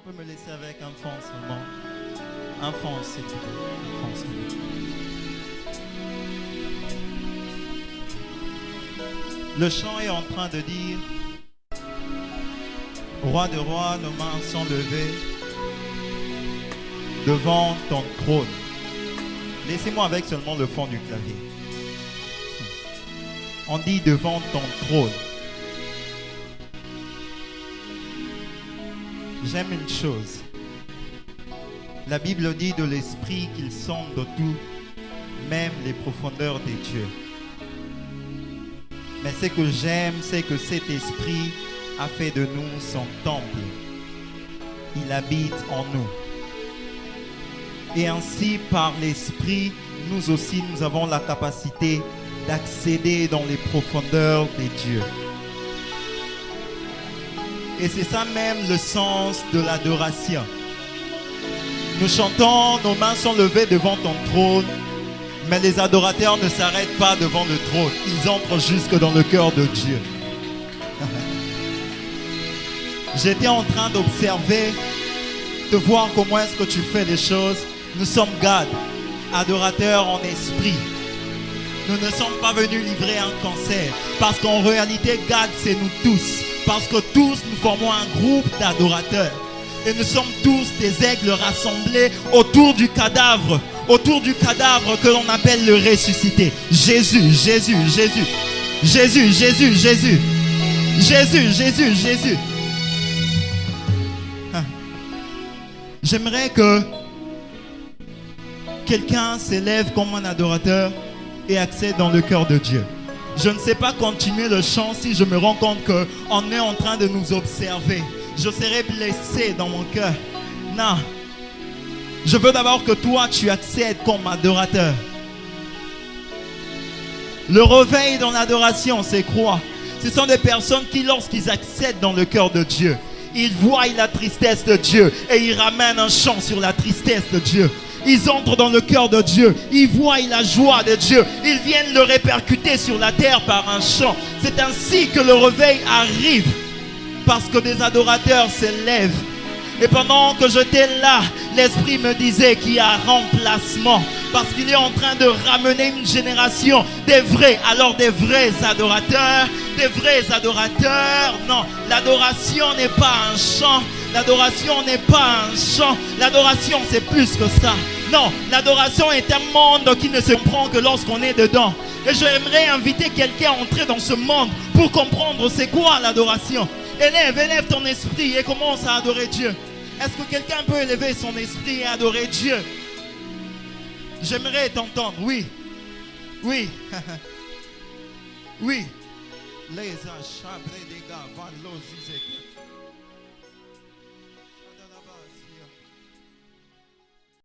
On peut me laisser avec un fond seulement. Un fond, c'est tout. Un fond seulement. Le chant est en train de dire: Roi de rois, nos mains sont levées devant ton trône. Laissez-moi avec seulement le fond du clavier. On dit devant ton trône. J'aime une chose. La Bible dit de l'esprit qu'il sonde de tout, même les profondeurs des dieux. Mais ce que j'aime, c'est que cet esprit a fait de nous son temple. Il habite en nous. Et ainsi, par l'esprit, nous aussi, nous avons la capacité d'accéder dans les profondeurs des dieux. Et c'est ça même le sens de l'adoration. Nous chantons, nos mains sont levées devant ton trône, mais les adorateurs ne s'arrêtent pas devant le trône. Ils entrent jusque dans le cœur de Dieu. J'étais en train d'observer, de voir comment est-ce que tu fais les choses. Nous sommes God, adorateurs en esprit. Nous ne sommes pas venus livrer un concert, parce qu'en réalité, God, c'est nous tous. Parce que tous, nous formons un groupe d'adorateurs. Et nous sommes tous des aigles rassemblés autour du cadavre que l'on appelle le ressuscité. Jésus, Jésus, Jésus. Jésus, Jésus, Jésus. Jésus, Jésus, Jésus. J'aimerais que quelqu'un s'élève comme un adorateur et accède dans le cœur de Dieu. Je ne sais pas continuer le chant si je me rends compte qu'on est en train de nous observer. Je serai blessé dans mon cœur. Non. Je veux d'abord que toi, tu accèdes comme adorateur. Le réveil dans l'adoration, c'est quoi? Ce sont des personnes qui, lorsqu'ils accèdent dans le cœur de Dieu, ils voient la tristesse de Dieu et ils ramènent un chant sur la tristesse de Dieu. Ils entrent dans le cœur de Dieu. Ils voient la joie de Dieu. Ils viennent le répercuter sur la terre par un chant. C'est ainsi que le réveil arrive. Parce que des adorateurs s'élèvent. Et pendant que j'étais là, l'Esprit me disait qu'il y a remplacement. Parce qu'il est en train de ramener une génération des vrais. Alors des vrais adorateurs. Des vrais adorateurs. Non, l'adoration n'est pas un chant. L'adoration n'est pas un chant. L'adoration, c'est plus que ça. Non, l'adoration est un monde qui ne se comprend que lorsqu'on est dedans. Et j'aimerais inviter quelqu'un à entrer dans ce monde pour comprendre c'est quoi l'adoration. Élève ton esprit et commence à adorer Dieu. Est-ce que quelqu'un peut élever son esprit et adorer Dieu? J'aimerais t'entendre, oui. Oui. Oui. Les achabrés des gars,